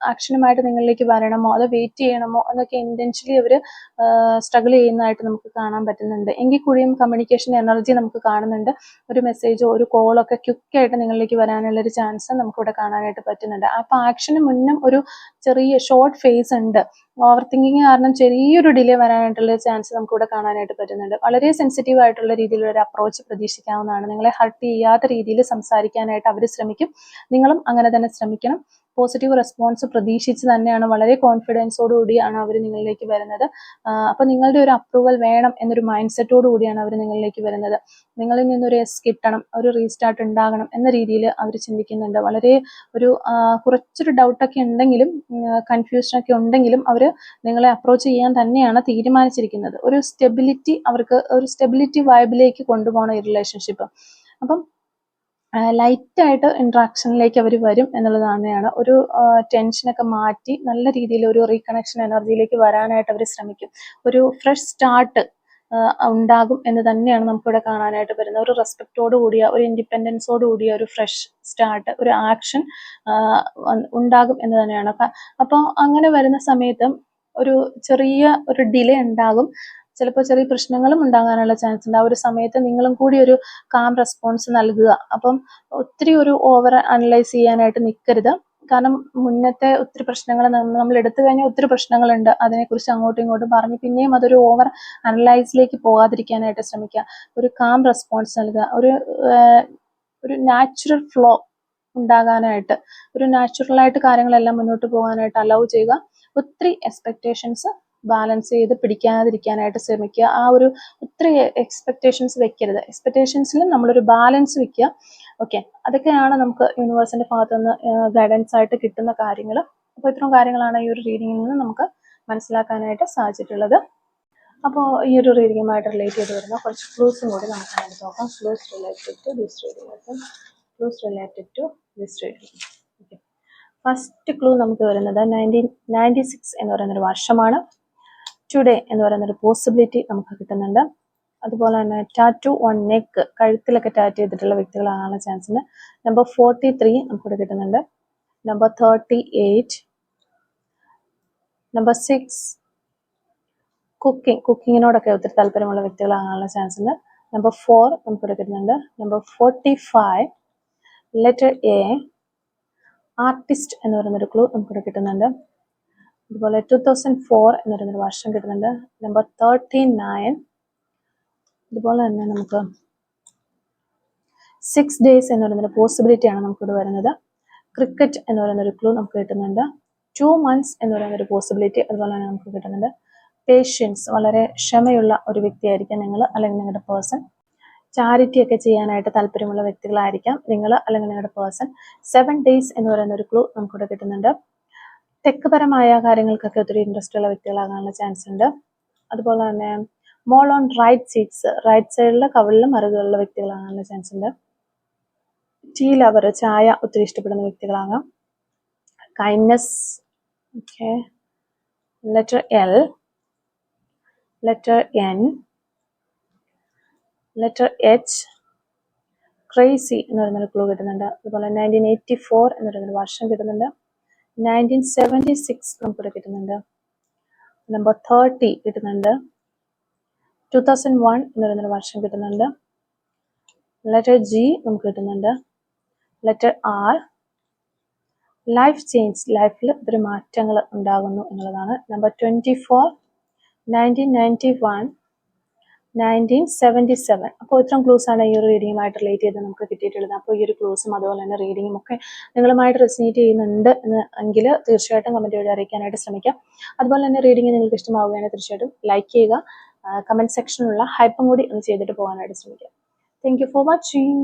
ആക്ഷനുമായിട്ട് നിങ്ങളിലേക്ക് വരണമോ അതോ വെയിറ്റ് ചെയ്യണമോ എന്നൊക്കെ ഇന്റൻഷ്യലി അവർ സ്ട്രഗിൾ ചെയ്യുന്നതായിട്ട് നമുക്ക് കാണാൻ പറ്റുന്നുണ്ട്. എങ്കിൽ കൂടിയും കമ്മ്യൂണിക്കേഷൻ എനർജി നമുക്ക് കാണുന്നുണ്ട്. ഒരു മെസ്സേജോ ഒരു കോളോ ഒക്കെ ക്വിക്കായിട്ട് നിങ്ങളിലേക്ക് വരാനുള്ള ഒരു ചാൻസ് നമുക്കിവിടെ കാണാനായിട്ട് പറ്റുന്നുണ്ട്. അപ്പോൾ ആക്ഷന് മുന്നും ഒരു ചെറിയ ഷോർട്ട് ഫേസ് ഉണ്ട്. ഓവർ തിങ്കിങ് കാരണം ചെറിയൊരു ഡിലേ വരാനായിട്ടുള്ള ചാൻസ് നമുക്കിവിടെ കാണാനായിട്ട് പറ്റുന്നുണ്ട്. വളരെ സെൻസിറ്റീവ് ആയിട്ടുള്ള രീതിയിലുള്ള ഒരു അപ്രോച്ച് പ്രതീക്ഷിക്കാവുന്നതാണ്. നിങ്ങളെ ഹർട്ട് ചെയ്യാത്ത രീതിയിൽ സംസാരിക്കാനായിട്ട് അവർ ശ്രമിക്കും. നിങ്ങളും അങ്ങനെ തന്നെ ശ്രമിക്കണം. പോസിറ്റീവ് റെസ്പോൺസ് പ്രതീക്ഷിച്ച് തന്നെയാണ്, വളരെ കോൺഫിഡൻസോടു കൂടിയാണ് അവർ നിങ്ങളിലേക്ക് വരുന്നത്. അപ്പോൾ നിങ്ങളുടെ ഒരു അപ്രൂവൽ വേണം എന്നൊരു മൈൻഡ് സെറ്റോടു കൂടിയാണ് അവർ നിങ്ങളിലേക്ക് വരുന്നത്. നിങ്ങളിൽ നിന്നൊരു എസ് കിട്ടണം, ഒരു റീസ്റ്റാർട്ട് ഉണ്ടാകണം എന്ന രീതിയിൽ അവർ ചിന്തിക്കുന്നുണ്ട്. വളരെ ഒരു കുറച്ചൊരു ഡൗട്ടൊക്കെ ഉണ്ടെങ്കിലും കൺഫ്യൂഷനൊക്കെ ഉണ്ടെങ്കിലും അവർ നിങ്ങളെ അപ്രോച്ച് ചെയ്യാൻ തന്നെയാണ് തീരുമാനിച്ചിരിക്കുന്നത്. ഒരു സ്റ്റെബിലിറ്റി, അവർക്ക് ഒരു സ്റ്റെബിലിറ്റി വൈബിലേക്ക് കൊണ്ടുപോകണം ഈ റിലേഷൻഷിപ്പ്. അപ്പം ലൈറ്റായിട്ട് ഇൻട്രാക്ഷനിലേക്ക് അവർ വരും എന്നുള്ളത് തന്നെയാണ്. ഒരു ടെൻഷനൊക്കെ മാറ്റി നല്ല രീതിയിൽ ഒരു റീകണക്ഷൻ എനർജിയിലേക്ക് വരാനായിട്ട് അവർ ശ്രമിക്കും. ഒരു ഫ്രഷ് സ്റ്റാർട്ട് ഉണ്ടാകും എന്ന് തന്നെയാണ് നമുക്കിവിടെ കാണാനായിട്ട് വരുന്നത്. ഒരു റെസ്പെക്റ്റോട് കൂടിയ, ഒരു ഇൻഡിപെൻഡൻസോട് കൂടിയ ഒരു ഫ്രഷ് സ്റ്റാർട്ട്, ഒരു ആക്ഷൻ ഉണ്ടാകും എന്ന് തന്നെയാണ്. അപ്പോൾ അങ്ങനെ വരുന്ന സമയത്ത് ഒരു ചെറിയ ഒരു ഡിലേ ഉണ്ടാകും. ചിലപ്പോൾ ചെറിയ പ്രശ്നങ്ങളും ഉണ്ടാകാനുള്ള ചാൻസ് ഉണ്ട്. ആ ഒരു സമയത്ത് നിങ്ങളും കൂടി ഒരു കാം റെസ്പോൺസ് നൽകുക. അപ്പം ഒത്തിരി ഒരു ഓവർ അനലൈസ് ചെയ്യാനായിട്ട് നിൽക്കരുത്. കാരണം മുന്നത്തെ ഒത്തിരി പ്രശ്നങ്ങൾ നമ്മൾ എടുത്തു കഴിഞ്ഞാൽ ഒത്തിരി പ്രശ്നങ്ങളുണ്ട്. അതിനെക്കുറിച്ച് അങ്ങോട്ടും ഇങ്ങോട്ടും പറഞ്ഞ് പിന്നെയും അതൊരു ഓവർ അനലൈസിലേക്ക് പോകാതിരിക്കാനായിട്ട് ശ്രമിക്കുക. ഒരു കാം റെസ്പോൺസ് നൽകുക. ഒരു നാച്ചുറൽ ഫ്ലോ ഉണ്ടാകാനായിട്ട്, ഒരു നാച്ചുറലായിട്ട് കാര്യങ്ങളെല്ലാം മുന്നോട്ട് പോകാനായിട്ട് അലൗ ചെയ്യുക. ഒത്തിരി എക്സ്പെക്റ്റേഷൻസ് ബാലൻസ് ചെയ്ത് പിടിക്കാതിരിക്കാനായിട്ട് ശ്രമിക്കുക. ആ ഒരു ഒത്തിരി എക്സ്പെക്റ്റേഷൻസ് വെക്കരുത്. എക്സ്പെക്റ്റേഷൻസിലും നമ്മളൊരു ബാലൻസ് വെക്കുക. ഓക്കെ, അതൊക്കെയാണ് നമുക്ക് യൂണിവേഴ്സിന്റെ ഭാഗത്തുനിന്ന് ഗൈഡൻസ് ആയിട്ട് കിട്ടുന്ന കാര്യങ്ങൾ. അപ്പോൾ ഇത്രയും കാര്യങ്ങളാണ് ഈ ഒരു റീഡിങ്ങിൽ നിന്ന് നമുക്ക് മനസ്സിലാക്കാനായിട്ട് സാധിച്ചിട്ടുള്ളത്. അപ്പോൾ ഈ ഒരു റീഡിങ്ങുമായിട്ട് റിലേറ്റ് ചെയ്ത് വരുന്ന കുറച്ച് ക്ലൂസും കൂടി നമുക്ക് അതിനകത്ത് നോക്കാം. Clues related to this reading. Okay, first clue നമുക്ക് വരുന്നത് 1996 എന്ന് പറയുന്നൊരു വർഷമാണ്. ടുഡേ എന്ന് പറയുന്നൊരു പോസിബിലിറ്റി നമുക്ക് കിട്ടുന്നുണ്ട്. അതുപോലെ തന്നെ ടാറ്റു ഓൺ നെക്ക്, കഴുത്തിലൊക്കെ ടാറ്റു ചെയ്തിട്ടുള്ള വ്യക്തികളാകാനുള്ള ചാൻസ് ഉണ്ട്. നമ്പർ 43 നമുക്കിവിടെ കിട്ടുന്നുണ്ട്. നമ്പർ 38, നമ്പർ 6 കുക്കിങ്ങിനോടൊക്കെ ഒത്തിരി താല്പര്യമുള്ള വ്യക്തികളാകാനുള്ള ചാൻസ് ഉണ്ട്. നമ്പർ 4 നമുക്കിവിടെ കിട്ടുന്നുണ്ട്. നമ്പർ 45 ലെറ്റർ എ, ആർട്ടിസ്റ്റ് എന്ന് പറയുന്നൊരു ക്ലൂ നമുക്കിവിടെ കിട്ടുന്നുണ്ട്. അതുപോലെ 2004 എന്ന് പറയുന്നൊരു വർഷം കിട്ടുന്നുണ്ട്. നമ്പർ 39, അതുപോലെ തന്നെ നമുക്ക് 6 days എന്ന് പറയുന്നൊരു പോസിബിലിറ്റിയാണ് നമുക്കിവിടെ വരുന്നത്. ക്രിക്കറ്റ് എന്ന് പറയുന്നൊരു ക്ലൂ നമുക്ക് കിട്ടുന്നുണ്ട്. 2 months എന്ന് പറയുന്നൊരു പോസിബിലിറ്റി അതുപോലെ തന്നെ നമുക്ക് കിട്ടുന്നുണ്ട്. പേഷ്യൻസ്, വളരെ ക്ഷമയുള്ള ഒരു വ്യക്തിയായിരിക്കാം നിങ്ങൾ അല്ലെങ്കിൽ നിങ്ങളുടെ പേഴ്സൺ. ചാരിറ്റി ഒക്കെ ചെയ്യാനായിട്ട് താല്പര്യമുള്ള വ്യക്തികളായിരിക്കാം നിങ്ങൾ അല്ലെങ്കിൽ നിങ്ങളുടെ പേഴ്സൺ. 7 days എന്ന് പറയുന്ന ഒരു ക്ലൂ നമുക്കിവിടെ കിട്ടുന്നുണ്ട്. ടെക് പരമായ കാര്യങ്ങൾക്കൊക്കെ ഒത്തിരി ഇൻട്രസ്റ്റ് ഉള്ള വ്യക്തികളാകാനുള്ള ചാൻസ് ഉണ്ട്. അതുപോലെ തന്നെ mole on right seats, right സൈഡിലെ കവിളിലും മറുകളിലുള്ള വ്യക്തികളാകാനുള്ള ചാൻസ് ഉണ്ട്. ടീ ലവർ, ചായ ഒത്തിരി ഇഷ്ടപ്പെടുന്ന വ്യക്തികളാകാം. Kindness, okay. Letter L, letter N, letter H, crazy എന്ന് പറയുന്നൊരു ക്ലൂ കിട്ടുന്നുണ്ട്. അതുപോലെ 1984 എന്ന് പറയുന്നൊരു വർഷം കിട്ടുന്നുണ്ട്. 1976 നമുക്കിവിടെ കിട്ടുന്നുണ്ട്. നമ്പർ 30 കിട്ടുന്നുണ്ട്. 2001 എന്ന് പറയുന്നൊരു വർഷം കിട്ടുന്നുണ്ട്. ലെറ്റർ ജി നമുക്ക് കിട്ടുന്നുണ്ട്. ലെറ്റർ ആർ, ലൈഫ് ചേഞ്ച്, ലൈഫിൽ ഒത്തിരി മാറ്റങ്ങൾ ഉണ്ടാകുന്നു എന്നുള്ളതാണ്. നമ്പർ 24, 1991, 1977. അപ്പോൾ ഇത്രയും ക്ലൂസാണ് ഈ ഒരു റീഡിങ്ങുമായിട്ട് റിലേറ്റ് ചെയ്ത് നമുക്ക് കിട്ടിയിട്ടുള്ളത്. അപ്പോൾ ഈ ഒരു ക്ലൂസും അതുപോലെ തന്നെ റീഡിങ്ങും ഒക്കെ നിങ്ങളുമായിട്ട് റെസിനേറ്റ് ചെയ്യുന്നുണ്ട് എങ്കിൽ തീർച്ചയായിട്ടും കമൻറ്റ് വഴി അറിയിക്കാനായിട്ട് ശ്രമിക്കാം. അതുപോലെ തന്നെ റീഡിങ് നിങ്ങൾക്ക് ഇഷ്ടമാവുകയാണെങ്കിൽ തീർച്ചയായിട്ടും ലൈക്ക് ചെയ്യുക. കമൻറ്റ് സെക്ഷനിലുള്ള ഹൈപ്പും കൂടി ഒന്ന് ചെയ്തിട്ട് പോകാനായിട്ട് ശ്രമിക്കാം. Thank you for watching.